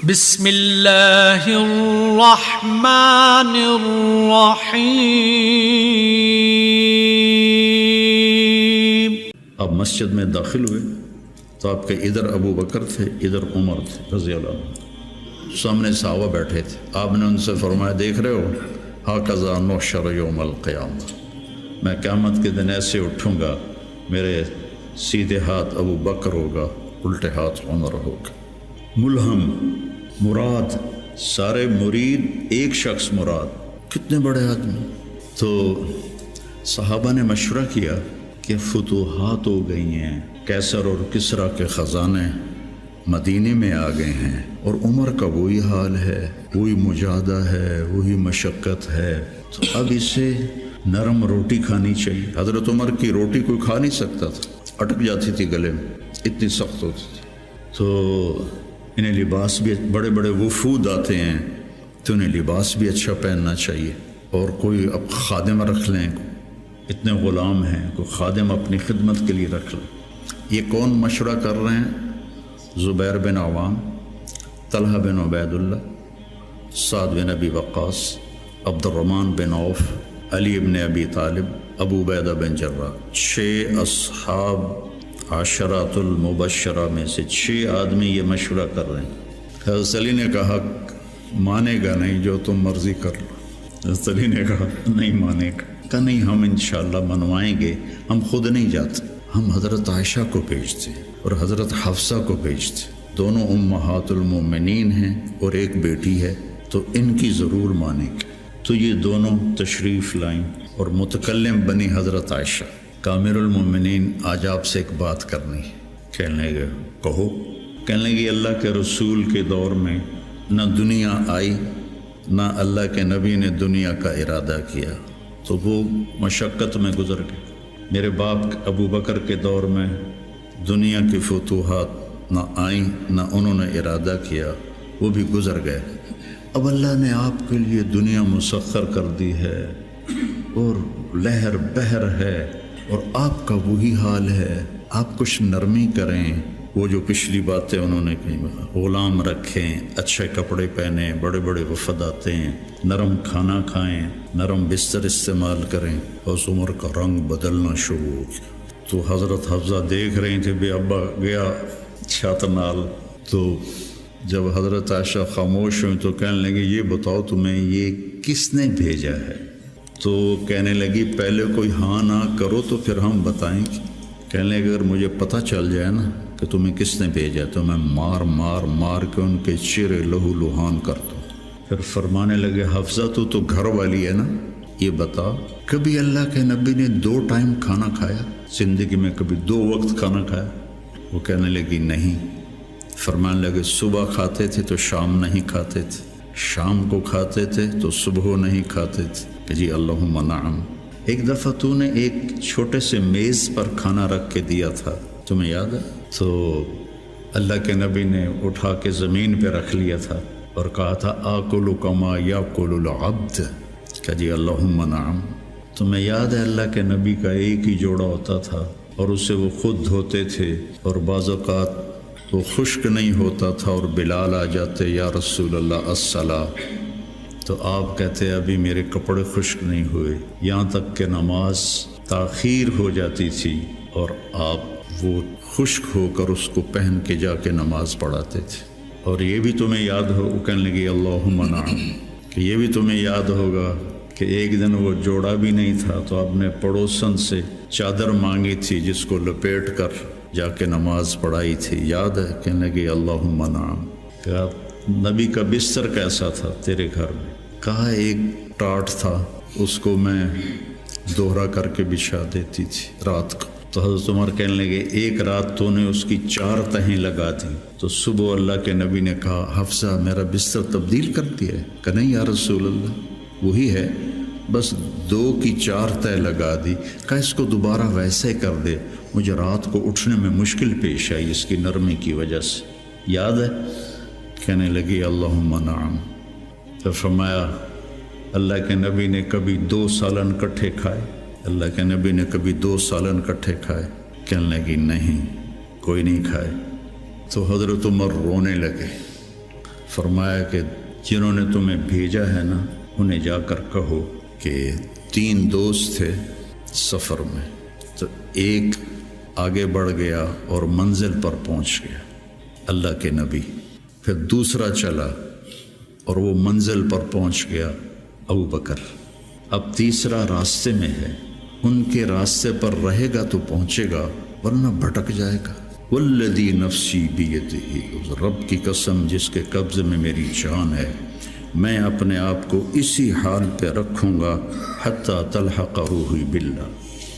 بسم اللہ الرحمن الرحیم۔ آپ مسجد میں داخل ہوئے تو آپ کے ادھر ابو بکر تھے، ادھر عمر تھے رضی اللہ عنہ، سامنے صحابہ بیٹھے تھے۔ آپ نے ان سے فرمایا دیکھ رہے ہو ہاکذا نحشر یوم القیامہ، میں قیامت کے دن ایسے اٹھوں گا، میرے سیدھے ہاتھ ابو بکر ہوگا، الٹے ہاتھ عمر ہوگا۔ ملہم مراد، سارے مرید، ایک شخص مراد، کتنے بڑے آدمی۔ تو صحابہ نے مشورہ کیا کہ فتوحات ہو گئی ہیں، کیسر اور کسریٰ کے خزانے مدینے میں آ گئے ہیں، اور عمر کا وہی حال ہے، وہی مجاہدہ ہے، وہی مشقت ہے، تو اب اسے نرم روٹی کھانی چاہیے۔ حضرت عمر کی روٹی کوئی کھا نہیں سکتا تھا، اٹک جاتی تھی گلے میں، اتنی سخت ہوتی تھی۔ تو انہیں لباس بھی، بڑے بڑے وفود آتے ہیں تو انہیں لباس بھی اچھا پہننا چاہیے، اور کوئی اب خادم رکھ لیں، اتنے غلام ہیں، کوئی خادم اپنی خدمت کے لیے رکھ لیں۔ یہ کون مشورہ کر رہے ہیں؟ زبیر بن عوام، طلحہ بن عبید اللہ، سعد بن ابی وقاص، عبد الرحمن بن عوف، علی بن ابی طالب، ابو عبیدہ بن جراح، 6 اصحاب عشرات المبشرہ میں سے 6 آدمی یہ مشورہ کر رہے ہیں۔ حضرت علی نے کہا مانے گا نہیں، جو تم مرضی کر لو۔ حضرت علی نے کہا نہیں مانے گا، کہ نہیں ہم انشاءاللہ منوائیں گے، ہم خود نہیں جاتے، ہم حضرت عائشہ کو بھیجتے اور حضرت حفصہ کو بھیجتے، دونوں امہات المومنین ہیں اور ایک بیٹی ہے، تو ان کی ضرور مانیں گے۔ تو یہ دونوں تشریف لائیں اور متکلم بنی حضرت عائشہ، کامر المومنین آج آپ سے ایک بات کرنی ہے۔ کہنے لگے کہو۔ کہنے لگے اللہ کے رسول کے دور میں نہ دنیا آئی، نہ اللہ کے نبی نے دنیا کا ارادہ کیا، تو وہ مشقت میں گزر گئے۔ میرے باپ ابو بکر کے دور میں دنیا کی فتوحات نہ آئیں، نہ انہوں نے ارادہ کیا، وہ بھی گزر گئے۔ اب اللہ نے آپ کے لیے دنیا مسخر کر دی ہے اور لہر بہر ہے، اور آپ کا وہی حال ہے۔ آپ کچھ نرمی کریں، وہ جو پچھلی باتیں انہوں نے کہیں، غلام رکھیں، اچھے کپڑے پہنیں، بڑے بڑے وفد آتے ہیں، نرم کھانا کھائیں، نرم بستر استعمال کریں۔ اور عمر کا رنگ بدلنا شروع ہو گیا۔ تو حضرت حفصہ دیکھ رہی تھے بے ابا گیا چھت نال، تو جب حضرت عائشہ خاموش ہوئی تو کہنے لگی یہ بتاؤ تمہیں یہ کس نے بھیجا ہے؟ تو کہنے لگی پہلے کوئی ہاں نہ کرو تو پھر ہم بتائیں گے۔ کہنے لگے اگر مجھے پتہ چل جائے نا کہ تمہیں کس نے بھیجا تو میں مار مار مار کے ان کے چہرے لہو لہان کر دوں۔ پھر فرمانے لگے حفصہ تو گھر والی ہے نا، یہ بتا کبھی اللہ کے نبی نے 2 ٹائم کھانا کھایا زندگی میں؟ کبھی 2 وقت کھانا کھایا؟ وہ کہنے لگی نہیں۔ فرمانے لگے صبح کھاتے تھے تو شام نہیں کھاتے تھے، شام کو کھاتے تھے تو صبح نہیں کھاتے تھے؟ کہ جی اللہم نعم۔ ایک دفعہ تو نے ایک چھوٹے سے میز پر کھانا رکھ کے دیا تھا، تمہیں یاد ہے؟ تو اللہ کے نبی نے اٹھا کے زمین پہ رکھ لیا تھا اور کہا تھا آکل کما یاکل العبد، کہ جی اللہم نعم۔ تمہیں یاد ہے اللہ کے نبی کا ایک ہی جوڑا ہوتا تھا اور اسے وہ خود دھوتے تھے، اور بعض اوقات وہ خشک نہیں ہوتا تھا اور بلال آ جاتے یا رسول اللہ الصلاۃ، تو آپ کہتے ابھی میرے کپڑے خشک نہیں ہوئے، یہاں تک کہ نماز تاخیر ہو جاتی تھی اور آپ وہ خشک ہو کر اس کو پہن کے جا کے نماز پڑھاتے تھے۔ اور یہ بھی تمہیں یاد ہو، کہنے لگی اللہم نعم، کہ یہ بھی تمہیں یاد ہوگا کہ ایک دن وہ جوڑا بھی نہیں تھا تو آپ نے پڑوسن سے چادر مانگی تھی جس کو لپیٹ کر جا کے نماز پڑھائی تھی، یاد ہے؟ کہنے لگی اللہم نعم۔ کہا نبی کا بستر کیسا تھا تیرے گھر میں؟ کہا ایک ٹاٹ تھا، اس کو میں دوہرا کر کے بچھا دیتی تھی رات کو۔ تو حضرت عمر کہنے لگے ایک رات تو نے اس کی 4 تہیں لگا دی، تو صبح اللہ کے نبی نے کہا حفصہ میرا بستر تبدیل کر دیا ہے؟ کہ نہیں یا رسول اللہ وہی ہے، بس 2 کی 4 تہ لگا دی۔ کہا اس کو دوبارہ ویسے کر دے، مجھے رات کو اٹھنے میں مشکل پیش آئی اس کی نرمی کی وجہ سے، یاد ہے؟ کہنے لگی اللہم نعم۔ تو فرمایا اللہ کے نبی نے کبھی 2 سالن کٹھے کھائے؟ اللہ کے نبی نے کبھی 2 سالن کٹھے کھائے؟ کہنے لگی نہیں، کوئی نہیں کھائے۔ تو حضرت عمر رونے لگے، فرمایا کہ جنہوں نے تمہیں بھیجا ہے نا انہیں جا کر کہو کہ 3 دوست تھے سفر میں، تو ایک آگے بڑھ گیا اور منزل پر پہنچ گیا اللہ کے نبی، پھر دوسرا چلا اور وہ منزل پر پہنچ گیا ابو بکر، اب تیسرا راستے میں ہے، ان کے راستے پر رہے گا تو پہنچے گا ورنہ بھٹک جائے گا۔ والذی نفسی بیدہ، اس رب کی قسم جس کے قبضے میں میری جان ہے، میں اپنے آپ کو اسی حال پہ رکھوں گا حتی تلحق روحی باللہ،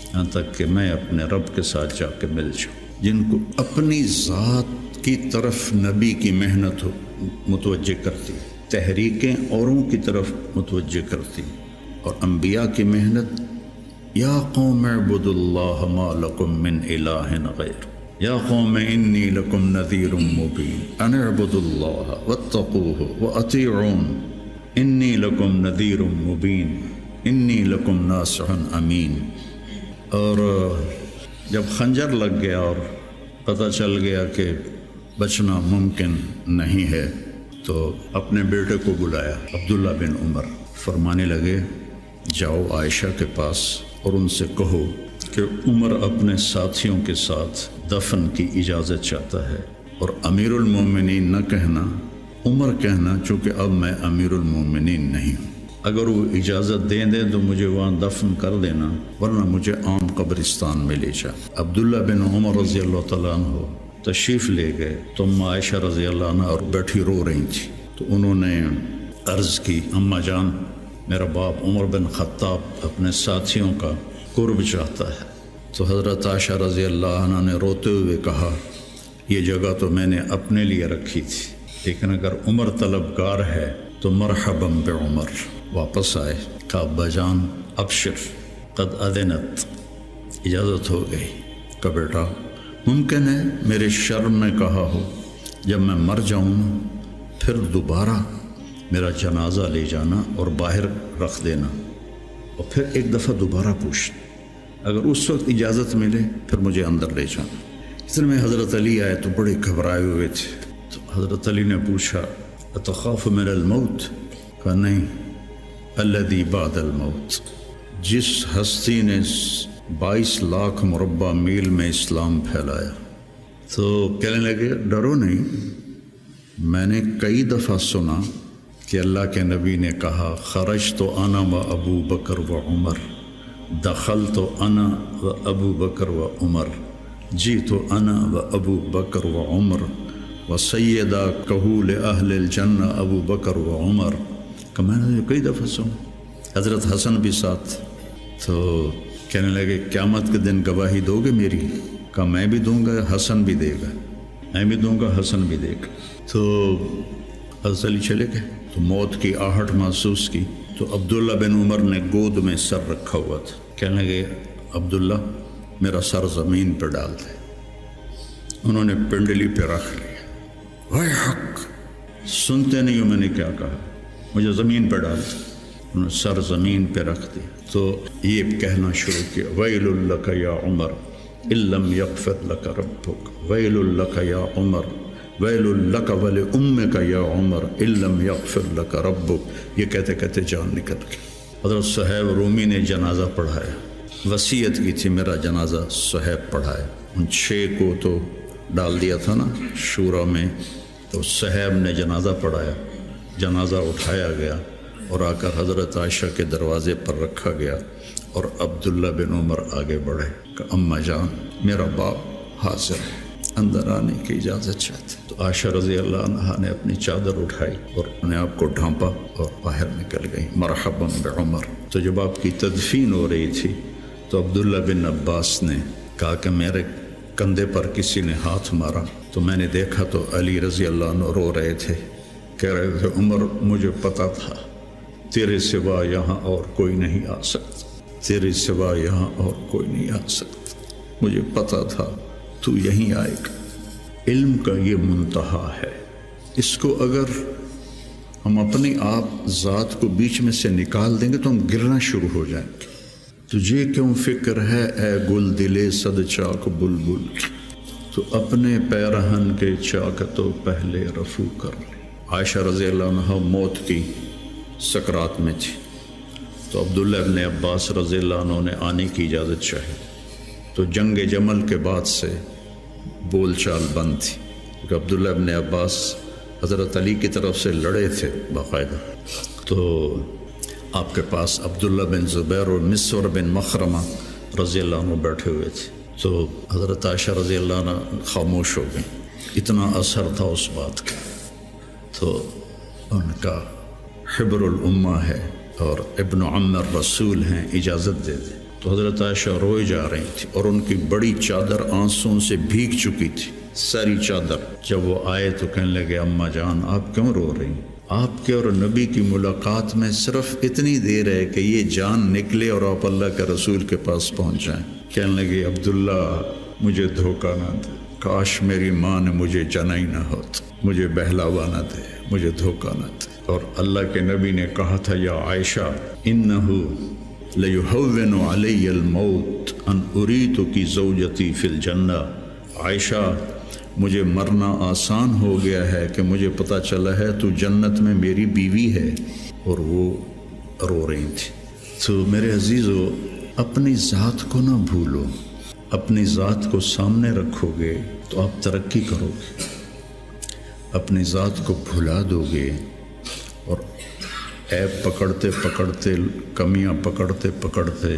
یہاں تک کہ میں اپنے رب کے ساتھ جا کے مل جاؤں۔ جن کو اپنی ذات کی طرف نبی کی محنت متوجہ کرتی، تحریکیں اوروں کی طرف متوجہ کرتی، اور انبیاء کی محنت، یا قوم اعبدوا اللہ ما لکم من الہ غیر، یا قوم انی لکم نذیر مبین ان اعبدوا اللہ واتقوہ واطیعون انی لکم نذیر مبین انی لکم ناصح امین۔ اور جب خنجر لگ گیا اور پتہ چل گیا کہ بچنا ممکن نہیں ہے تو اپنے بیٹے کو بلایا عبداللہ بن عمر، فرمانے لگے جاؤ عائشہ کے پاس اور ان سے کہو کہ عمر اپنے ساتھیوں کے ساتھ دفن کی اجازت چاہتا ہے، اور امیر المومنین نہ کہنا، عمر کہنا، چونکہ اب میں امیر المومنین نہیں ہوں، اگر وہ اجازت دیں دیں تو مجھے وہاں دفن کر دینا ورنہ مجھے عام قبرستان میں لے جا۔ عبداللہ بن عمر رضی اللہ تعالیٰ عنہ تشریف لے گئے تو اماں عائشہ رضی اللہ عنہ اور بیٹھی رو رہی تھی، تو انہوں نے عرض کی اماں جان میرا باپ عمر بن خطاب اپنے ساتھیوں کا قرب چاہتا ہے، تو حضرت عائشہ رضی اللہ عنہ نے روتے ہوئے کہا یہ جگہ تو میں نے اپنے لیے رکھی تھی، لیکن اگر عمر طلبگار ہے تو مرحبا بعمر۔ واپس آئے، کہا ابا جان ابشر قد اذنت، اجازت ہو گئی۔ کہ بیٹا ممکن ہے میرے شرم میں کہا ہو، جب میں مر جاؤں پھر دوبارہ میرا جنازہ لے جانا اور باہر رکھ دینا، اور پھر ایک دفعہ دوبارہ پوچھنا، اگر اس وقت اجازت ملے پھر مجھے اندر لے جانا۔ اس میں حضرت علی آئے تو بڑے گھبرائے ہوئے تھے، تو حضرت علی نے پوچھا اتخاف من الموت؟ کہا نہیں، الذی بعد الموت، جس ہستی نے 22 لاکھ مربع میل میں اسلام پھیلایا۔ تو کہنے لگے ڈرو نہیں، میں نے کئی دفعہ سنا کہ اللہ کے نبی نے کہا خرج تو انا و ابو بکر و عمر، دخل تو انا و ابو بکر و عمر، جی تو انا و ابو بکر و عمر و سیدہ کہول اہل الجنہ ابو بکر و عمر۔ کہ میں نے کئی دفعہ سنا، حضرت حسن بھی ساتھ، تو کہنے لگے قیامت کے دن گواہی دو گے میری؟ کہا میں بھی دوں گا، حسن بھی دے گا، میں بھی دوں گا، حسن بھی دے گا۔ تو حضرت علی چلے گئے تو موت کی آہٹ محسوس کی، تو عبداللہ بن عمر نے گود میں سر رکھا ہوا تھا، کہنے لگے عبداللہ میرا سر زمین پہ ڈال دے۔ انہوں نے پنڈلی پہ رکھ لیا، وائے حق، سنتے نہیں ہو میں نے کیا کہا، مجھے زمین پہ ڈال دے۔ انہوں نے سر زمین پہ رکھ دیا تو یہ کہنا شروع کیا ویل لک یا عمر ان لم یغفر لک ربک، ویل لک یا عمر، ویل لک ولامک یا عمر ان لم یغفر لک ربک۔ یہ کہتے کہتے جان نکل گئی۔ حضرت صہیب رومی نے جنازہ پڑھایا، وصیت کی تھی میرا جنازہ صہیب پڑھائے، ان 6 کو تو ڈال دیا تھا نا شورا میں، تو صہیب نے جنازہ پڑھایا، جنازہ اٹھایا گیا اور آ کر حضرت عائشہ کے دروازے پر رکھا گیا، اور عبداللہ بن عمر آگے بڑھے کہ اماں جان میرا باپ حاضر ہے، اندر آنے کی اجازت چاہتے۔ تو عائشہ رضی اللہ عنہا نے اپنی چادر اٹھائی اور اپنے آپ کو ڈھانپا اور باہر نکل گئی، مرحبا بعمر۔ تو جب آپ کی تدفین ہو رہی تھی تو عبداللہ بن عباس نے کہا کہ میرے کندھے پر کسی نے ہاتھ مارا، تو میں نے دیکھا تو علی رضی اللہ عنہ رو رہے تھے، کہہ رہے تھے عمر مجھے پتا تھا تیرے سوا یہاں اور کوئی نہیں آ سکتا، تیرے سوا یہاں اور کوئی نہیں آ سکتا، مجھے پتا تھا تو یہیں آئے گا۔ علم کا یہ منتہا ہے، اس کو اگر ہم اپنی آپ ذات کو بیچ میں سے نکال دیں گے تو ہم گرنا شروع ہو جائیں گے۔ تجھے کیوں فکر ہے اے گل دلے صد چاک بلبل، تو اپنے پیرہن کے چاک تو پہلے رفو کر لے، عائشہ رضی اللہ عنہ موت کی سکرات میں تھی، تو عبداللہ ابن عباس رضی اللہ عنہ نے آنے کی اجازت چاہی، تو جنگ جمل کے بعد سے بول چال بند تھی، کیونکہ عبداللہ ابن عباس حضرت علی کی طرف سے لڑے تھے باقاعدہ، تو آپ کے پاس عبداللہ بن زبیر اور مسور بن مخرمہ رضی اللہ عنہ بیٹھے ہوئے تھے، تو حضرت عائشہ رضی اللہ عنہ خاموش ہو گئی، اتنا اثر تھا اس بات کا، تو ان کا حبر الامہ ہے اور ابن عم الرسول ہیں، اجازت دے دے، تو حضرت عائشہ روئے جا رہی تھی اور ان کی بڑی چادر آنسوں سے بھیگ چکی تھی، ساری چادر۔ جب وہ آئے تو کہنے لگے اماں جان آپ کیوں رو رہی ہیں؟ آپ کے اور نبی کی ملاقات میں صرف اتنی دیر ہے کہ یہ جان نکلے اور آپ اللہ کے رسول کے پاس پہنچ جائیں۔ کہنے لگے عبداللہ مجھے دھوکہ نہ دے، کاش میری ماں نے مجھے جنا ہی نہ ہوتا، مجھے بہلاوا نہ دے، مجھے دھوکہ نہ دے۔ اور اللہ کے نبی نے کہا تھا یا عائشہ انہو لیہون علی الموت ان اریتک زوجتی فی الجنہ، عائشہ مجھے مرنا آسان ہو گیا ہے کہ مجھے پتہ چلا ہے تو جنت میں میری بیوی ہے، اور وہ رو رہی تھی۔ تو میرے عزیزو اپنی ذات کو نہ بھولو، اپنی ذات کو سامنے رکھو گے تو آپ ترقی کرو گے، اپنی ذات کو بھلا دو گے اور عیب پکڑتے پکڑتے، کمیاں پکڑتے پکڑتے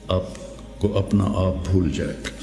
آپ کو اپنا آپ بھول جائے گا۔